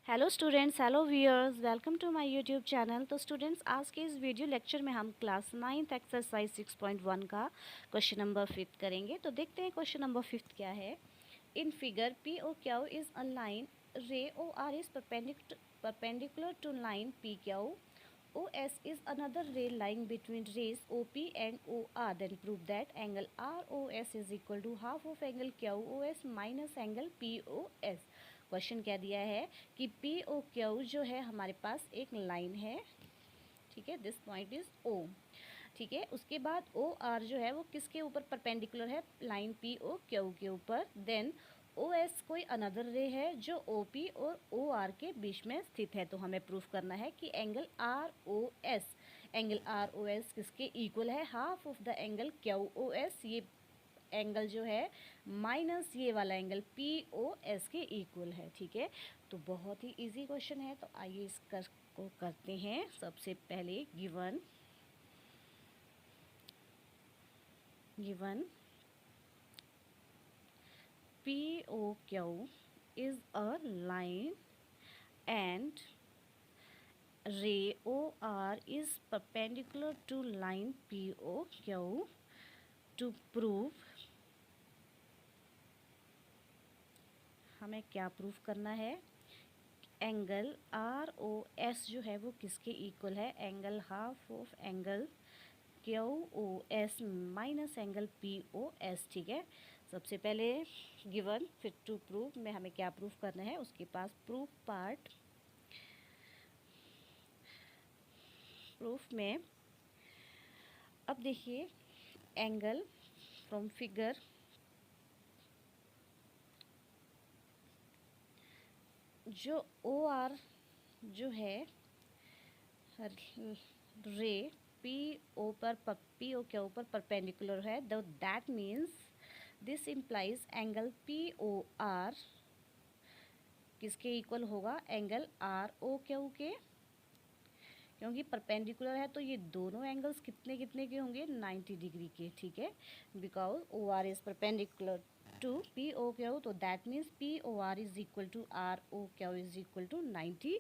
Hello students, hello viewers, welcome to my YouTube channel. तो students, आज के इस वीडियो लेक्चर में हम क्लास 9th एक्सरसाइज 6.1 का क्वेश्चन नंबर 5 करेंगे। तो देखते हैं क्वेश्चन नंबर 5 क्या है। In figure P O Q is a line, ray O R is perpendicular to line P Q, O S is another ray line between rays O P and O R, then prove that angle R O S is equal to half of angle Q O S minus angle P O S. Question क्या दिया है कि P O Q जो है हमारे पास एक line है, ठीक है, दिस पॉइंट इज ओ, ठीक है। उसके बाद ओ आर जो है वो किसके ऊपर परपेंडिकुलर है, लाइन पी ओ क्यू के ऊपर। देन ओ एस कोई अनदर रे है जो ओ पी और ओ आर के बीच में स्थित है। तो हमें प्रूफ करना है कि angle R O S, angle R O S किसके इक्वल है, half of the angle Q O S, ये एंगल जो है माइनस ये वाला एंगल पी ओ एस के इक्वल है, ठीक है। तो बहुत ही इजी क्वेश्चन है, तो आइए इसका को करते हैं। सबसे पहले given P O Q is a line and ray OR is perpendicular to line POQ to prove, हमें क्या प्रूफ करना है, एंगल आर ओ एस जो है वो किसके इक्वल है, angle half of angle Q O S minus angle P O S, ठीक है। सबसे पहले गिवन, फिर टू प्रूफ में हमें क्या प्रूफ करना है, उसके पास प्रूफ पार्ट। प्रूफ में अब देखिए, एंगल फ्रॉम फिगर जो ओ आर जो है रे पी ओ पर पी ओ के ऊपर परपेंडिकुलर है, तो that means this implies angle P O R किसके इक्वल होगा, एंगल आर ओ क्यू के, क्योंकि परपेंडिकुलर है तो ये दोनों एंगल्स कितने कितने के होंगे, 90 डिग्री के, ठीक है। Because O R is perpendicular to P O Q, तो that means P O R is equal to R O Q is equal to 90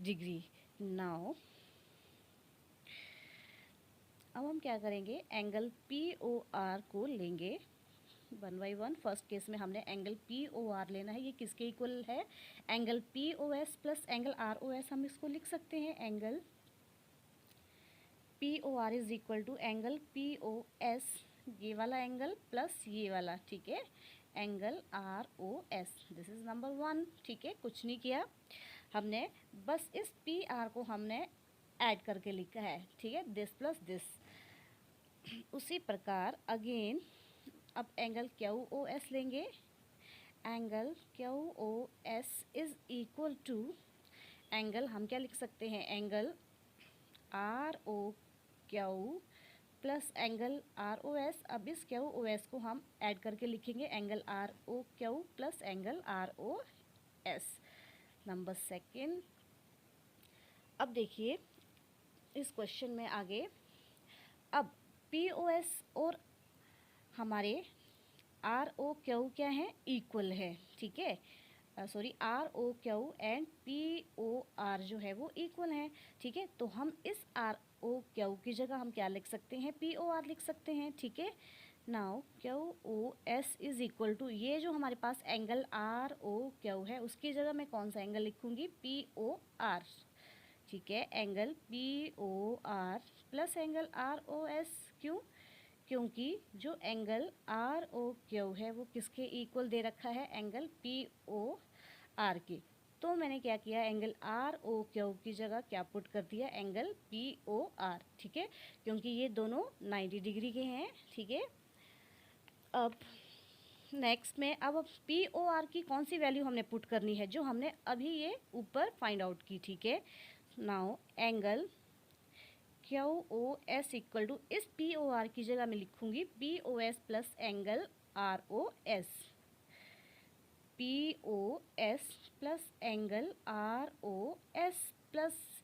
degree. Now अब हम क्या करेंगे, एंगल पी ओ आर को लेंगे one by one. First case में हमने angle P O are लेना है, ये किसके इक्वल है, angle P O S plus angle R O S. हम इसको लिख सकते हैं angle P O R is equal to angle P O S, ये वाला एंगल प्लस ये वाला, ठीक है, angle R O S. This is number one, ठीक है। कुछ नहीं किया हमने, बस इस पी आर को हमने ऐड करके लिखा है, ठीक है, दिस प्लस दिस। उसी प्रकार अगेन अब एंगल क्यू ओ एस लेंगे, angle Q O S is equal to angle, हम क्या लिख सकते हैं, angle R O Q plus angle R O S. अब इस क्यू ओ एस को हम ऐड करके लिखेंगे angle R O Q plus angle R O S. Number second, अब देखिए इस क्वेश्चन में आगे, अब पी ओ एस और हमारे आर ओ क्यू क्या है, इक्वल है, ठीक है। Sorry, R O Q and P O R जो है वो इक्वल हैं, ठीक है। तो हम इस आर ओ क्यू की जगह हम क्या लिख सकते हैं, पी ओ आर लिख सकते हैं, ठीक है। Now Q O S is equal to, ये जो हमारे पास एंगल आर ओ क्यू है उसकी जगह मैं कौन सा एंगल लिखूंगी, पी ओ आर, ठीक है। Angle P O R plus angle R O S, क्यों, क्योंकि जो एंगल आर ओ क्यू है वो किसके इक्वल दे रखा है, एंगल पी ओ आर के। तो मैंने क्या किया, एंगल आर ओ क्यू की जगह क्या पुट कर दिया, एंगल पी ओ आर, ठीक है, क्योंकि ये दोनों 90 डिग्री के हैं, ठीक है। अब नेक्स्ट में अब पी ओ आर की कौन सी वैल्यू हमने पुट करनी है, जो हमने अभी ये ऊपर फाइंड आउट की, ठीक है। Now angle Q O S equal to, इस पी ओ आर की जगह मैं लिखूंगी P O S plus angle R O S, P O S plus angle R O S plus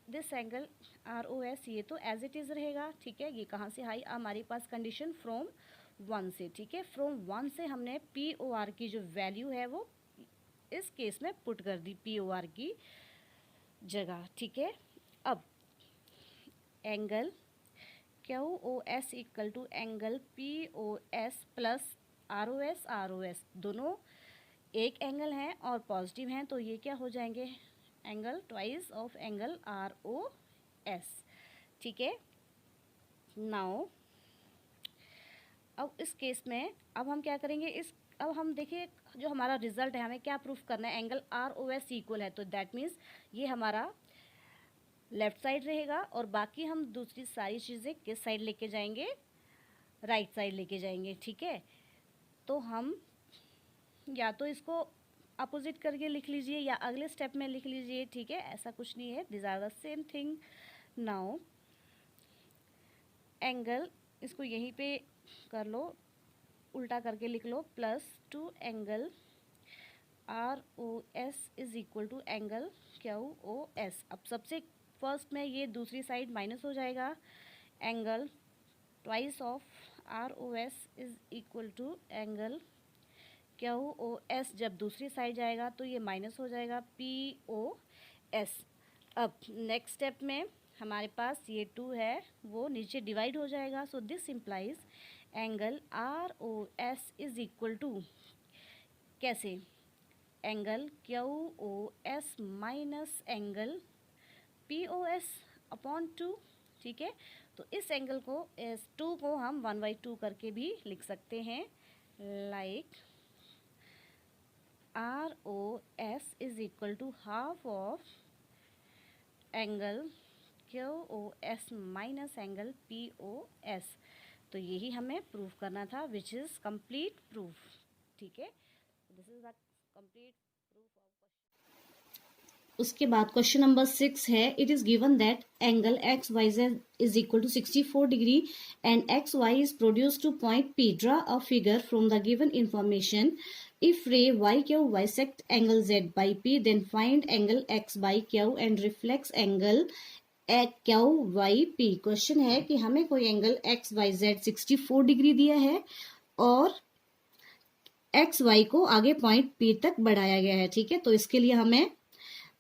this angle R O S, ये तो as it is रहेगा, ठीक है। ये कहाँ से आई, हमारे पास कंडीशन फ्रॉम वन से, ठीक है। फ्रॉम वन से हमने पी ओ आर की जो वैल्यू है वो इस केस में पुट कर दी POR की जगह, ठीक है। अब angle QOS equal to angle POS plus ROS दोनों एक एंगल हैं और पॉजिटिव हैं, तो ये क्या हो जाएंगे, angle twice of angle ROS, ठीक है। नाउ अब इस केस में अब हम क्या करेंगे, अब हम देखिए जो हमारा रिजल्ट है, हमें क्या प्रूफ करना है, एंगल ROS इक्वल है, तो दैट मीन्स ये हमारा लेफ्ट साइड रहेगा और बाकी हम दूसरी सारी चीज़ें किस साइड लेके जाएंगे, राइट साइड लेके जाएंगे, ठीक है। तो हम या तो इसको अपोजिट करके लिख लीजिए या अगले स्टेप में लिख लीजिए, ठीक है, ऐसा कुछ नहीं है, this are the same thing. Now angle, इसको यहीं पे कर लो, उल्टा करके लिख लो, plus 2 angle ROS is equal to angle QOS। अब सबसे फर्स्ट में ये दूसरी साइड माइनस हो जाएगा, angle twice of ROS is equal to angle QOS। जब दूसरी साइड जाएगा तो ये माइनस हो जाएगा POS। अब नेक्स्ट स्टेप में हमारे पास ये 2 है वो नीचे डिवाइड हो जाएगा, so this implies angle ROS is equal to कैसे, angle QOS minus angle POS upon 2, ठीक है। तो इस एंगल को, इस 2 को हम 1/2 करके भी लिख सकते हैं, like ROS is equal to half of angle QOS minus angle POS। तो यही हमें प्रूफ करना था, विच इज़ कंप्लीट प्रूफ, ठीक है। This is the complete proof of. उसके बाद क्वेश्चन नंबर 6 है, it is given that angle XYZ is equal to 64 degree and XY is produce to point P। Draw a figure from the given information. If ray YQ bisect angle Z by P, then find angle X by Q and reflex angle QYP। Question है कि हमें कोई angle XYZ 64 degree दिया है और XY को आगे point P तक बढ़ाया गया है, ठीक है। तो इसके लिए हमें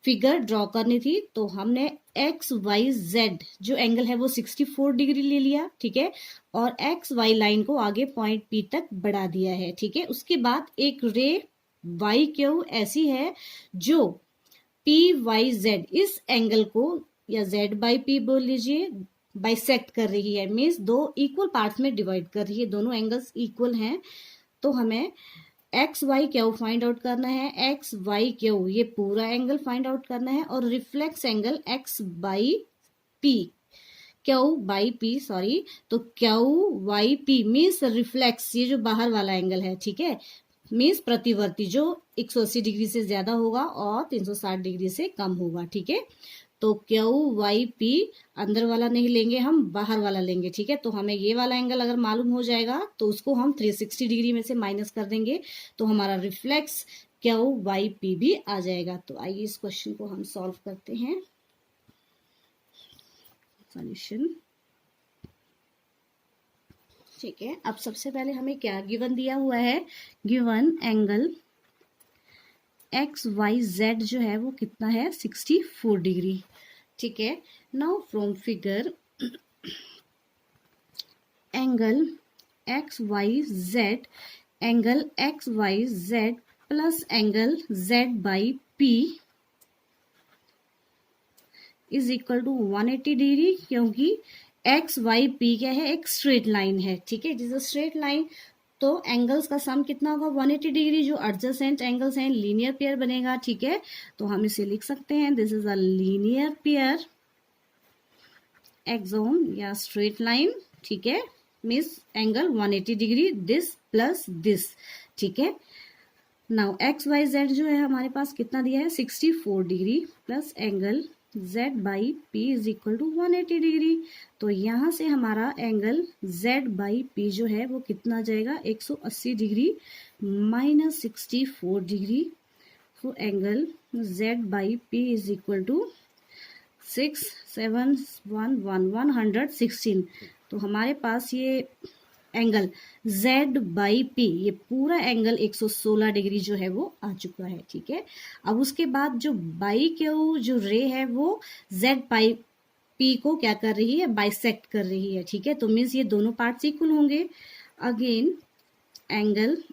फिगर ड्रॉ करनी थी, तो हमने XYZ जो एंगल है वो 64 डिग्री ले लिया, ठीक है, और XY लाइन को आगे पॉइंट P तक बढ़ा दिया है, ठीक है। उसके बाद एक रे YQ ऐसी है जो PYZ इस एंगल को, या Z by P बोल लीजिए, बाइसेक्ट कर रही है, मीन्स दो इक्वल पार्ट्स में डिवाइड कर रही है, दोनों एंगल्स इक्वल हैं। तो हमें XYQ फाइंड आउट करना है, XYQ ये पूरा एंगल फाइंड आउट करना है और reflex angle X by P, Q by P sorry, तो QYP मीन्स रिफ्लेक्स, ये जो बाहर वाला एंगल है, ठीक है, मीन्स प्रतिवर्ती जो 180 डिग्री से ज्यादा होगा और 360 डिग्री से कम होगा, ठीक है। तो QYP अंदर वाला नहीं लेंगे, हम बाहर वाला लेंगे, ठीक है। तो हमें ये वाला एंगल अगर मालूम हो जाएगा तो उसको हम 360 डिग्री में से माइनस कर देंगे, तो हमारा रिफ्लेक्स QYP भी आ जाएगा। तो आइए इस क्वेश्चन को हम सॉल्व करते हैं। सॉल्यूशन, ठीक है। अब सबसे पहले हमें क्या गिवन दिया हुआ है, गिवन एंगल XYZ जो है वो कितना है, 64 डिग्री, ठीक है। Now from figure angle XYZ plus angle Z by P is equal to 180 degree, क्योंकि XYP क्या है, एक स्ट्रेट लाइन है, ठीक है, it is a straight line. तो एंगल्स का सम कितना होगा, 180 डिग्री, जो एडजेसेंट एंगल्स हैं, लीनियर पेयर बनेगा, ठीक है। तो हम इसे लिख सकते हैं, this is a linear pair axiom या स्ट्रेट लाइन, ठीक है, means angle 180 degree, this plus this, ठीक है। नाउ XYZ जो है हमारे पास कितना दिया है, 64 degree plus angle Z by P is equal to 180 degree. तो यहाँ से हमारा एंगल Z बाई P जो है वो कितना जाएगा, 180 डिग्री माइनस 64 डिग्री। तो angle Z by P is equal to 6 7 1 1 116। तो हमारे पास ये एंगल Z बाई P, ये पूरा एंगल 116 डिग्री जो है वो आ चुका है, ठीक है। अब उसके बाद जो बाई क्यू जो रे है वो Z बाई P को क्या कर रही है, बाइसेक्ट कर रही है, ठीक है। तो मीन्स ये दोनों पार्ट्स इक्वल होंगे। Again angle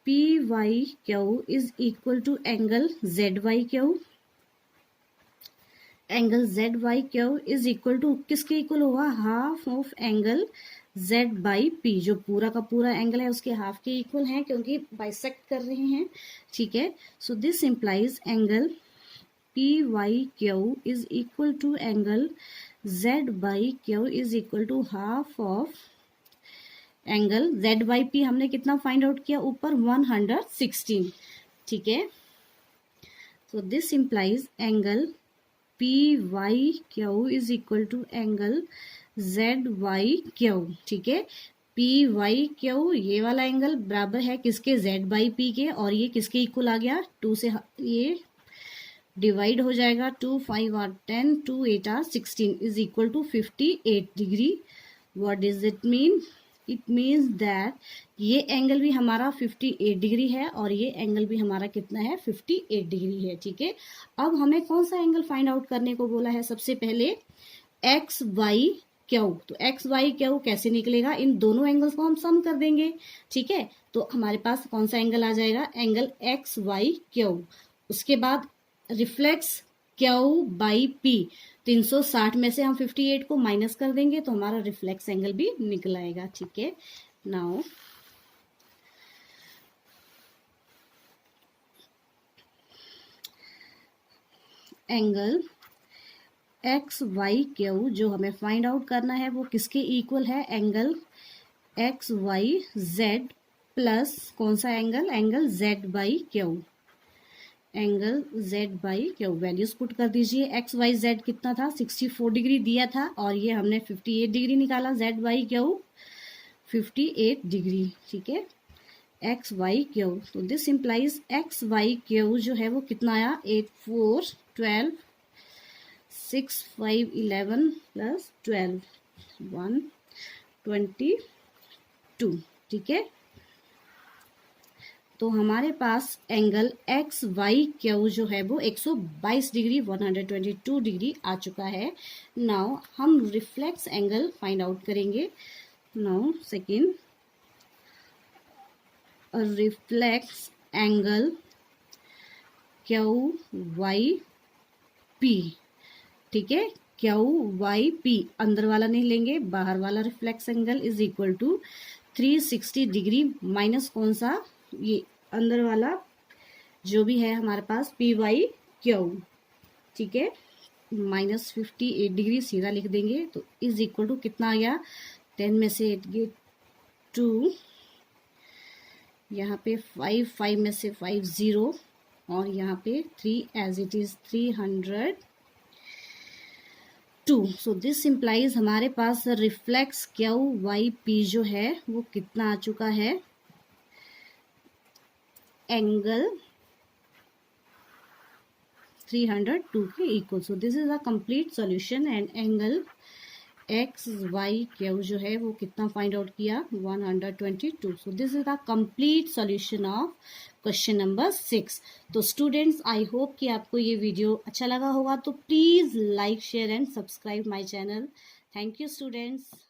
P Y Q is equal to angle Z Y Q. Angle Z Y Q is equal to किसके इक्वल होगा, half of angle Z by P, जो पूरा का पूरा एंगल है उसके हाफ के इक्वल है क्योंकि बाइसेक्ट कर रहे हैं, ठीक है। So this implies angle P Y Q is equal to angle Z by Q is equal to half of angle Z by P. हमने कितना फाइंड आउट किया ऊपर, 116, ठीक है। So this implies angle P Y Q is equal to angle Z Y Q, ठीक है। P Y Q ये वाला एंगल बराबर है किसके, जेड बाई पी के, और ये किसके इक्वल आ गया, 2 से ये डिवाइड हो जाएगा, 2 5 are 10, 2 8 are 16 is equal to 58 degree. What does it mean, it means that ये एंगल भी हमारा 58 डिग्री है और ये एंगल भी हमारा कितना है, 58 डिग्री है, ठीक है। अब हमें कौन सा एंगल फाइंड आउट करने को बोला है, सबसे पहले एक्स वाई क्यू। तो एक्स वाई क्यू कैसे निकलेगा, इन दोनों एंगल्स को हम सम कर देंगे, ठीक है। तो हमारे पास कौन सा एंगल आ जाएगा, एंगल एक्स वाई क्यू। उसके बाद रिफ्लेक्स क्यू बाई पी, 360 में से हम 58 को माइनस कर देंगे तो हमारा रिफ्लेक्स एंगल भी निकल आएगा, ठीक है। Now angle X Y Q जो हमें फाइंड आउट करना है वो किसके इक्वल है, angle X Y Z plus कौन सा angle, angle Z by Q. Angle Z by Q values put कर दीजिए। एक्स वाई जेड कितना था, 64 डिग्री दिया था और ये हमने 58 डिग्री निकाला, जेड बाई क्यू 58 डिग्री, ठीक है। एक्स वाई क्यू, तो this implies X Y Q जो है वो कितना आया, 8 4 12 6 5 11 प्लस 12 122, ठीक है। तो हमारे पास एंगल एक्स वाई क्यू जो है वो 122 डिग्री 122 डिग्री आ चुका है। नाउ हम रिफ्लेक्स एंगल फाइंड आउट करेंगे। Now second, reflex angle Q Y P, ठीक है। क्यू वाई पी अंदर वाला नहीं लेंगे, बाहर वाला reflex angle is equal to 360 degree minus कौन सा, ये अंदर वाला जो भी है हमारे पास पी वाई क्यू, ठीक है, माइनस 58 डिग्री सीधा लिख देंगे तो इज इक्वल टू कितना आ गया, 10 में से 8 गए 2, यहाँ पे 5 5 में से 5 0 और यहाँ पे 3 as it is 302। So this implies हमारे पास रिफ्लेक्स क्यू वाई पी जो है वो कितना आ चुका है, एंगल 302 के equal. So this is a complete solution and angle X Y Q जो है वो कितना फाइंड आउट किया, 122। So this is the complete solution of question number 6। तो स्टूडेंट्स आई होप कि आपको ये वीडियो अच्छा लगा होगा, तो please like share and subscribe my channel. Thank you students.